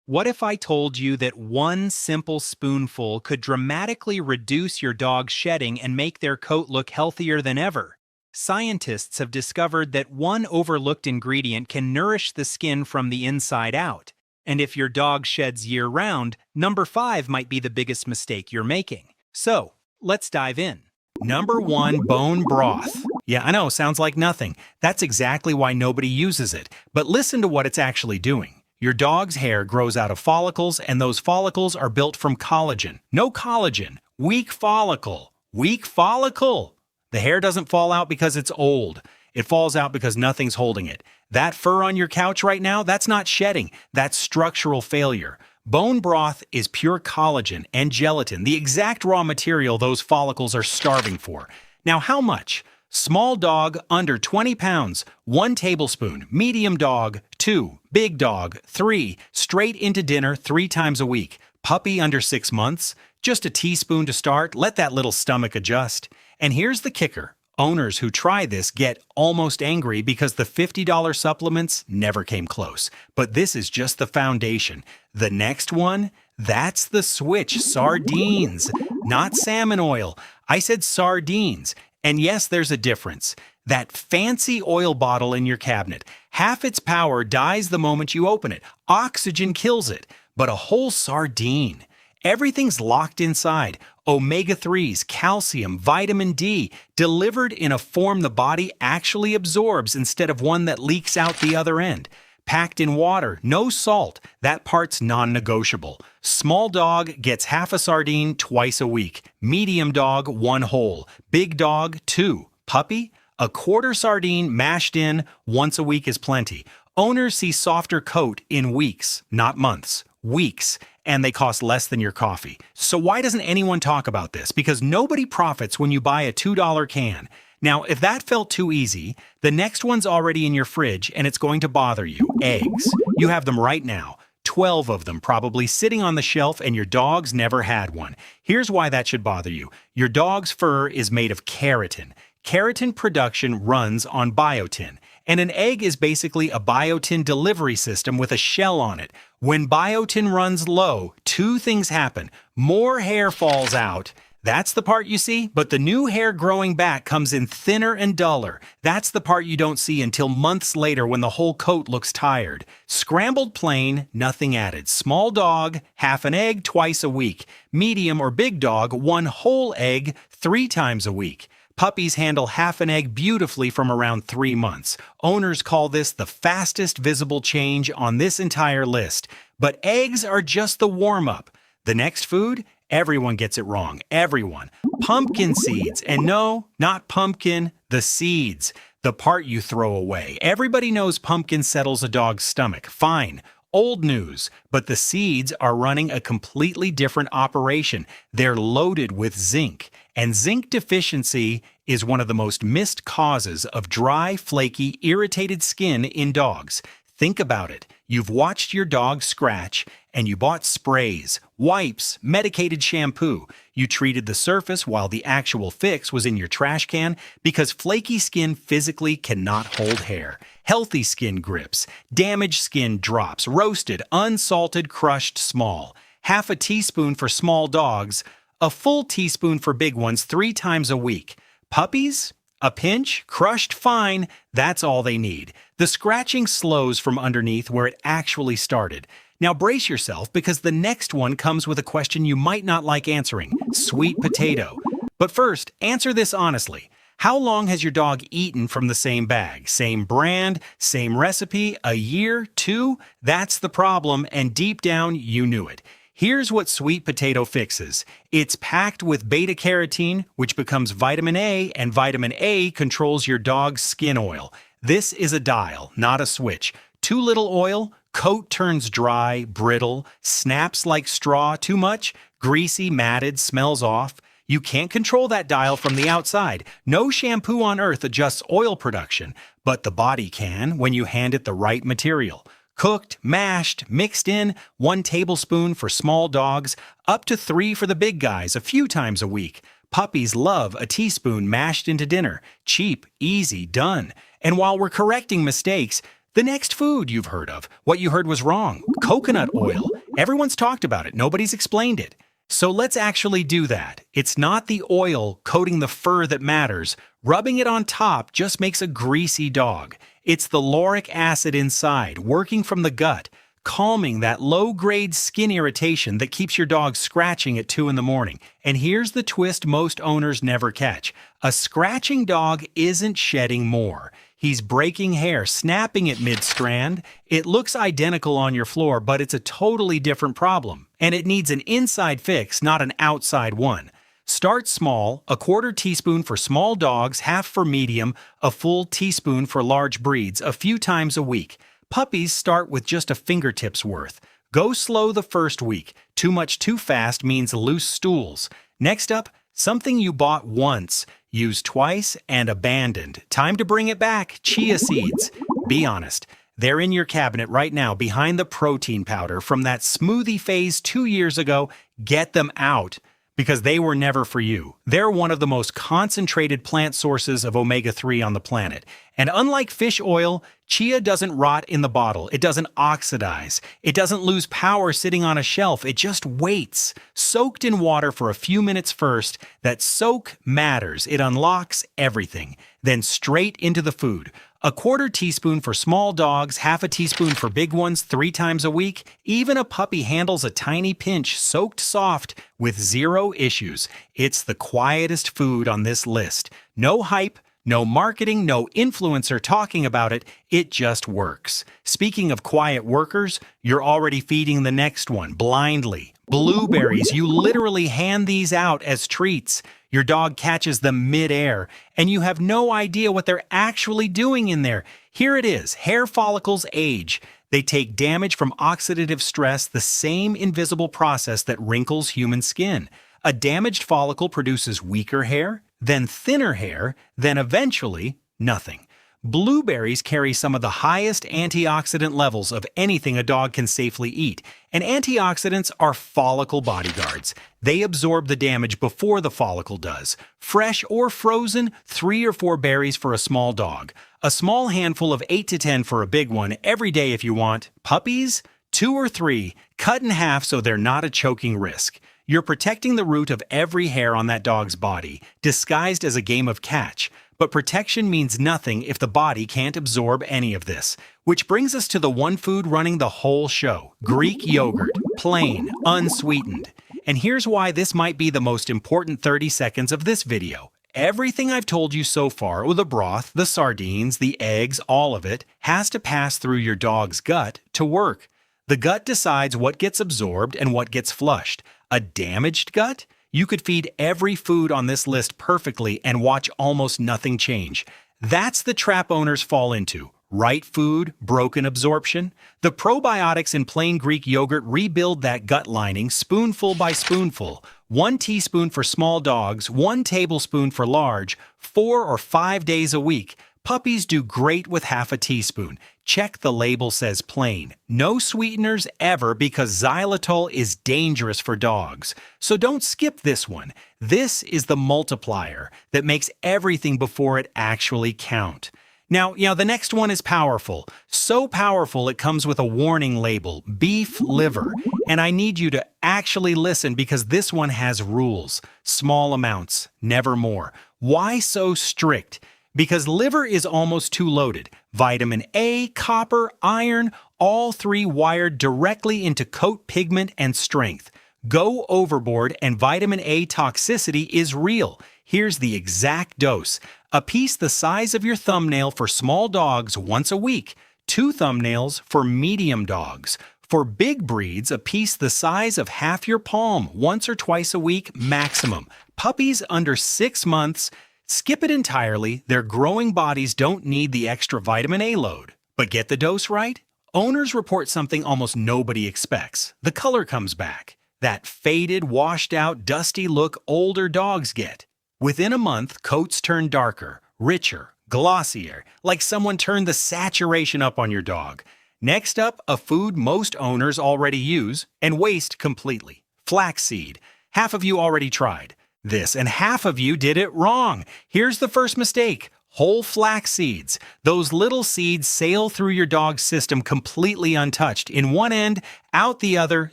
What if I told you that one simple spoonful could dramatically reduce your dog's shedding and make their coat look healthier than ever? Scientists have discovered that one overlooked ingredient can nourish the skin from the inside out. And if your dog sheds year round, number 5 might be the biggest mistake you're making. So, let's dive in. Number 1, bone broth. Yeah, I know, sounds like nothing. That's exactly why nobody uses it. But listen to what it's actually doing. Your dog's hair grows out of follicles, and those follicles are built from collagen. No collagen. Weak follicle. Weak follicle. The hair doesn't fall out because it's old. It falls out because nothing's holding it. That fur on your couch right now, that's not shedding. That's structural failure. Bone broth is pure collagen and gelatin, the exact raw material those follicles are starving for. Now, how much? Small dog, under 20 pounds, 1 tablespoon. Medium dog, 2. Big dog, 3. Straight into dinner 3 times a week. Puppy under 6 months, just a teaspoon to start. Let that little stomach adjust. And here's the kicker. Owners who try this get almost angry because the $50 supplements never came close. But this is just the foundation. The next one, that's the switch. Sardines, not salmon oil. I said sardines. And yes, there's a difference. That fancy oil bottle in your cabinet, half its power dies the moment you open it. Oxygen kills it. But a whole sardine, everything's locked inside. Omega-3s, calcium, vitamin D, delivered in a form the body actually absorbs instead of one that leaks out the other end. Packed in water, no salt. That part's non-negotiable. Small dog gets half a sardine twice a week. Medium dog, 1 whole. Big dog, 2. Puppy? A quarter sardine mashed in once a week is plenty. Owners see softer coat in weeks, not months. Weeks. And they cost less than your coffee. So why doesn't anyone talk about this? Because nobody profits when you buy a $2 can. Now, if that felt too easy, the next one's already in your fridge and it's going to bother you. Eggs. You have them right now. 12 of them probably sitting on the shelf, and your dog's never had one. Here's why that should bother you. Your dog's fur is made of keratin. Keratin production runs on biotin. And an egg is basically a biotin delivery system with a shell on it. When biotin runs low, 2 things happen. More hair falls out. That's the part you see, but the new hair growing back comes in thinner and duller. That's the part you don't see until months later when the whole coat looks tired. Scrambled plain, nothing added. Small dog, half an egg twice a week. Medium or big dog, 1 whole egg 3 times a week. Puppies handle half an egg beautifully from around 3 months. Owners call this the fastest visible change on this entire list. But eggs are just the warm-up. The next food? Everyone gets it wrong. Everyone. Pumpkin seeds. And no, not pumpkin, the seeds. The part you throw away. Everybody knows pumpkin settles a dog's stomach. Fine. Old news. But the seeds are running a completely different operation. They're loaded with zinc. And zinc deficiency is one of the most missed causes of dry, flaky, irritated skin in dogs. Think about it. You've watched your dog scratch, and you bought sprays, wipes, medicated shampoo. You treated the surface while the actual fix was in your trash can because flaky skin physically cannot hold hair. Healthy skin grips. Damaged skin drops. Roasted, unsalted, crushed small. Half a teaspoon for small dogs. A full teaspoon for big ones 3 times a week. Puppies? A pinch, crushed fine, that's all they need. The scratching slows from underneath where it actually started. Now brace yourself because the next one comes with a question you might not like answering. Sweet potato. But first, answer this honestly. How long has your dog eaten from the same bag? Same brand, same recipe, a year, 2? That's the problem, and deep down, you knew it. Here's what sweet potato fixes. It's packed with beta-carotene, which becomes vitamin A, and vitamin A controls your dog's skin oil. This is a dial, not a switch. Too little oil, coat turns dry, brittle, snaps like straw. Too much, greasy, matted, smells off. You can't control that dial from the outside. No shampoo on earth adjusts oil production, but the body can when you hand it the right material. Cooked, mashed, mixed in, 1 tablespoon for small dogs, up to 3 for the big guys a few times a week. Puppies love a teaspoon mashed into dinner. Cheap, easy, done. And while we're correcting mistakes, The next food you've heard of, what you heard was wrong, coconut oil. Everyone's talked about it, nobody's explained it. So let's actually do that. It's not the oil coating the fur that matters. Rubbing it on top just makes a greasy dog. It's the lauric acid inside, working from the gut, calming that low-grade skin irritation that keeps your dog scratching at 2 in the morning. And here's the twist most owners never catch. A scratching dog isn't shedding more. He's breaking hair, snapping it mid-strand. It looks identical on your floor, but it's a totally different problem. And it needs an inside fix, not an outside one. Start small, a 1/4 teaspoon for small dogs, half for medium, a full teaspoon for large breeds, a few times a week. Puppies start with just a fingertip's worth. Go slow the first week. Too much too fast means loose stools. Next up, something you bought once, used twice, and abandoned. Time to bring it back. Chia seeds. Be honest. They're in your cabinet right now behind the protein powder from that smoothie phase 2 years ago. Get them out, because they were never for you. They're one of the most concentrated plant sources of omega-3 on the planet. And unlike fish oil, chia doesn't rot in the bottle. It doesn't oxidize. It doesn't lose power sitting on a shelf. It just waits, soaked in water for a few minutes first. That soak matters. It unlocks everything. Then straight into the food. A 1/4 teaspoon for small dogs, half a teaspoon for big ones 3 times a week. Even a puppy handles a tiny pinch soaked soft with 0 issues. It's the quietest food on this list. No hype, no marketing, no influencer talking about it. It just works. Speaking of quiet workers, you're already feeding the next one blindly. Blueberries, you literally hand these out as treats. Your dog catches them mid-air, and you have no idea what they're actually doing in there. Here it is, hair follicles age. They take damage from oxidative stress, the same invisible process that wrinkles human skin. A damaged follicle produces weaker hair, then thinner hair, then eventually nothing. Blueberries carry some of the highest antioxidant levels of anything a dog can safely eat, and antioxidants are follicle bodyguards. They absorb the damage before the follicle does. Fresh or frozen, 3 or 4 berries for a small dog. A small handful of 8 to 10 for a big one every day if you want. Puppies? 2 or 3, cut in half so they're not a choking risk. You're protecting the root of every hair on that dog's body, disguised as a game of catch. But protection means nothing if the body can't absorb any of this. Which brings us to the one food running the whole show. Greek yogurt. Plain, unsweetened. And here's why this might be the most important 30 seconds of this video. Everything I've told you so far, with the broth, the sardines, the eggs, all of it, has to pass through your dog's gut to work. The gut decides what gets absorbed and what gets flushed. A damaged gut? You could feed every food on this list perfectly and watch almost nothing change. That's the trap owners fall into. Right food, broken absorption. The probiotics in plain Greek yogurt rebuild that gut lining spoonful by spoonful. 1 teaspoon for small dogs, 1 tablespoon for large, 4 or 5 days a week. Puppies do great with half a teaspoon. Check the label says plain. No sweeteners ever because xylitol is dangerous for dogs. So don't skip this one. This is the multiplier that makes everything before it actually count. Now, the next one is powerful. So powerful it comes with a warning label, beef liver. And I need you to actually listen because this one has rules. Small amounts, never more. Why so strict? Because liver is almost too loaded. Vitamin A, copper, iron, all 3 wired directly into coat pigment and strength. Go overboard and vitamin A toxicity is real. Here's the exact dose. A piece the size of your thumbnail for small dogs once a week. 2 thumbnails for medium dogs. For big breeds, a piece the size of half your palm once or twice a week maximum. Puppies under 6 months, skip it entirely. Their growing bodies don't need the extra vitamin A load. But get the dose right? Owners report something almost nobody expects. The color comes back. That faded, washed out, dusty look older dogs get. Within a month, coats turn darker, richer, glossier, like someone turned the saturation up on your dog. Next up, a food most owners already use and waste completely. Flaxseed. Half of you already tried this, and half of you did it wrong. Here's the first mistake. Whole flax seeds. Those little seeds sail through your dog's system completely untouched. In one end, out the other,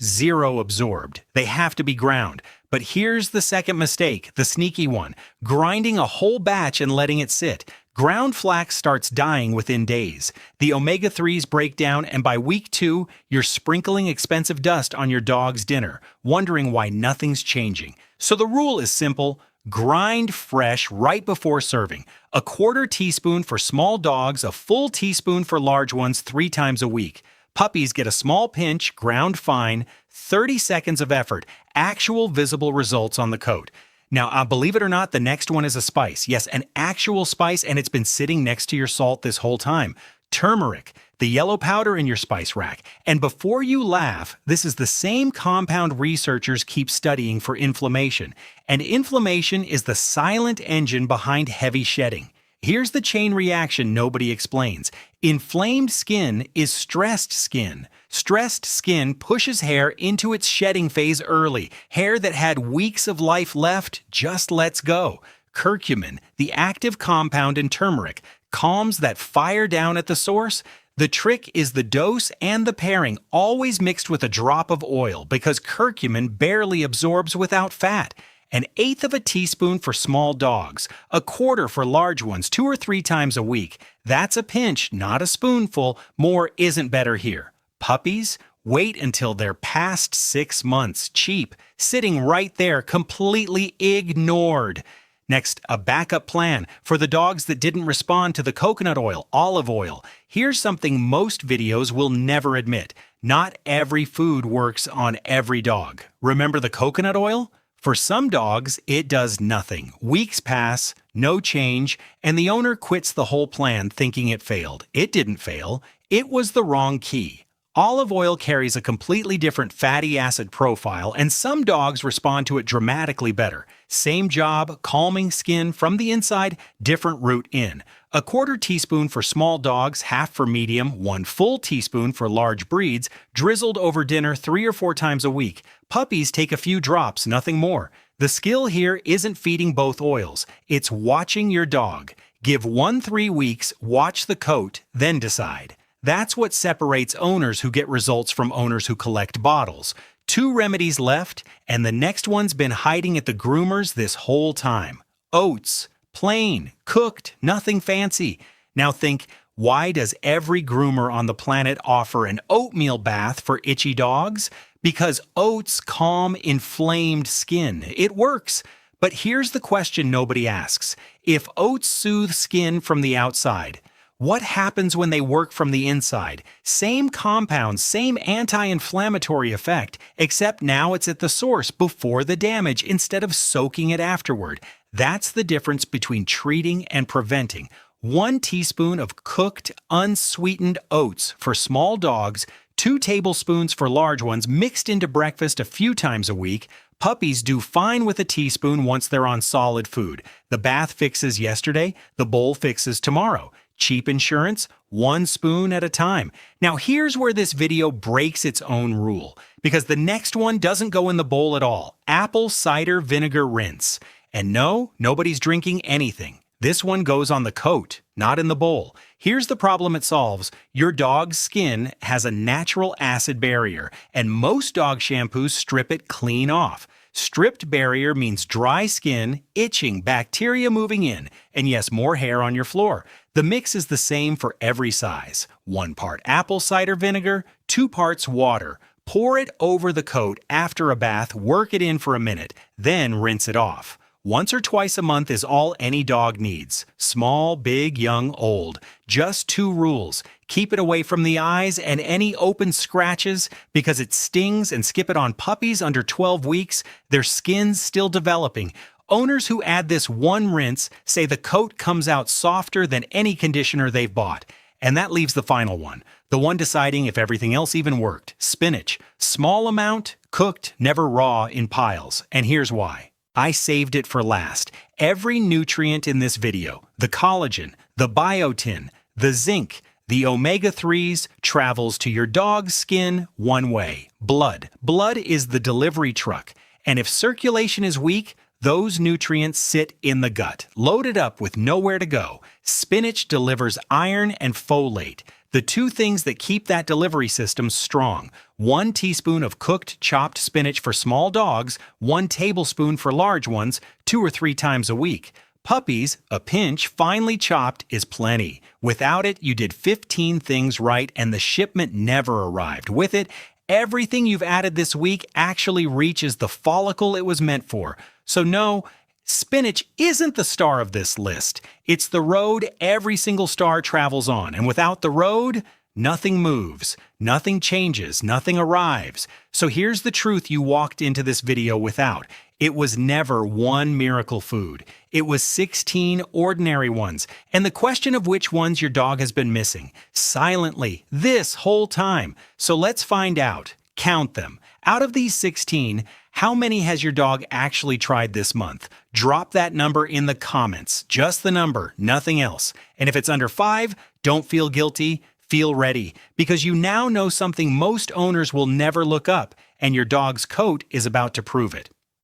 zero absorbed. They have to be ground. But here's the second mistake, the sneaky one. Grinding a whole batch and letting it sit. Ground flax starts dying within days. The omega-3s break down, and by week 2, you're sprinkling expensive dust on your dog's dinner, wondering why nothing's changing. So the rule is simple. Grind fresh right before serving. A quarter teaspoon for small dogs, a full teaspoon for large ones 3 times a week. Puppies get a small pinch, ground fine, 30 seconds of effort, actual visible results on the coat. Now, believe it or not, the next one is a spice. Yes, an actual spice, and it's been sitting next to your salt this whole time. Turmeric, the yellow powder in your spice rack. And before you laugh, this is the same compound researchers keep studying for inflammation. And inflammation is the silent engine behind heavy shedding. Here's the chain reaction nobody explains. Inflamed skin is stressed skin. Stressed skin pushes hair into its shedding phase early. Hair that had weeks of life left just lets go. Curcumin, the active compound in turmeric, calms that fire down at the source. The trick is the dose and the pairing, always mixed with a drop of oil because curcumin barely absorbs without fat. 1/8 teaspoon for small dogs, a quarter for large ones 2 or 3 times a week. That's a pinch, not a spoonful. More isn't better here. Puppies? Wait until they're past 6 months. Cheap, sitting right there, completely ignored. Next, a backup plan for the dogs that didn't respond to the coconut oil, olive oil. Here's something most videos will never admit. Not every food works on every dog. Remember the coconut oil? For some dogs, it does nothing. Weeks pass, no change, and the owner quits the whole plan thinking it failed. It didn't fail. It was the wrong key. Olive oil carries a completely different fatty acid profile, and some dogs respond to it dramatically better. Same job, calming skin from the inside, different route in. A quarter teaspoon for small dogs, half for medium, 1 full teaspoon for large breeds, drizzled over dinner 3 or 4 times a week. Puppies take a few drops, nothing more. The skill here isn't feeding both oils, it's watching your dog. Give 1-3 weeks, watch the coat, then decide. That's what separates owners who get results from owners who collect bottles. 2 remedies left, and the next one's been hiding at the groomers this whole time. Oats. Plain, cooked, nothing fancy. Now think, why does every groomer on the planet offer an oatmeal bath for itchy dogs? Because oats calm inflamed skin. It works. But here's the question nobody asks. If oats soothe skin from the outside, what happens when they work from the inside? Same compounds, same anti-inflammatory effect, except now it's at the source before the damage instead of soaking it afterward. That's the difference between treating and preventing. 1 teaspoon of cooked, unsweetened oats for small dogs, 2 tablespoons for large ones mixed into breakfast a few times a week. Puppies do fine with a teaspoon once they're on solid food. The bath fixes yesterday, the bowl fixes tomorrow. Cheap insurance, 1 spoon at a time. Now here's where this video breaks its own rule, because the next one doesn't go in the bowl at all. Apple cider vinegar rinse. And no, nobody's drinking anything. This one goes on the coat, not in the bowl. Here's the problem it solves. Your dog's skin has a natural acid barrier, and most dog shampoos strip it clean off. Stripped barrier means dry skin, itching, bacteria moving in, and yes, more hair on your floor. The mix is the same for every size. 1 part apple cider vinegar, 2 parts water. Pour it over the coat after a bath, work it in for a minute, then rinse it off. Once or twice a month is all any dog needs. Small, big, young, old. Just 2 rules. Keep it away from the eyes and any open scratches because it stings, and skip it on puppies under 12 weeks. Their skin's still developing. Owners who add this 1 rinse say the coat comes out softer than any conditioner they've bought. And that leaves the final one, the one deciding if everything else even worked. Spinach. Small amount, cooked, never raw in piles. And here's why. I saved it for last. Every nutrient in this video, the collagen, the biotin, the zinc, the omega-3s, travels to your dog's skin one way, blood. Blood is the delivery truck. And if circulation is weak, Those nutrients sit in the gut, loaded up with nowhere to go. Spinach delivers iron and folate, the two things that keep that delivery system strong. 1 teaspoon of cooked chopped spinach for small dogs, 1 tablespoon for large ones, 2 or 3 times a week. Puppies, a pinch finely chopped is plenty. Without it, you did 15 things right and the shipment never arrived. With it, everything you've added this week actually reaches the follicle it was meant for. So no, spinach isn't the star of this list. It's the road every single star travels on, and without the road, nothing moves, nothing changes, nothing arrives. So here's the truth you walked into this video without. It was never one miracle food. It was 16 ordinary ones. And the question of which ones your dog has been missing, silently, this whole time. So let's find out. Count them. Out of these 16, how many has your dog actually tried this month? Drop that number in the comments. Just the number, nothing else. And if it's under 5, don't feel guilty. Feel ready, because you now know something most owners will never look up, and your dog's coat is about to prove it.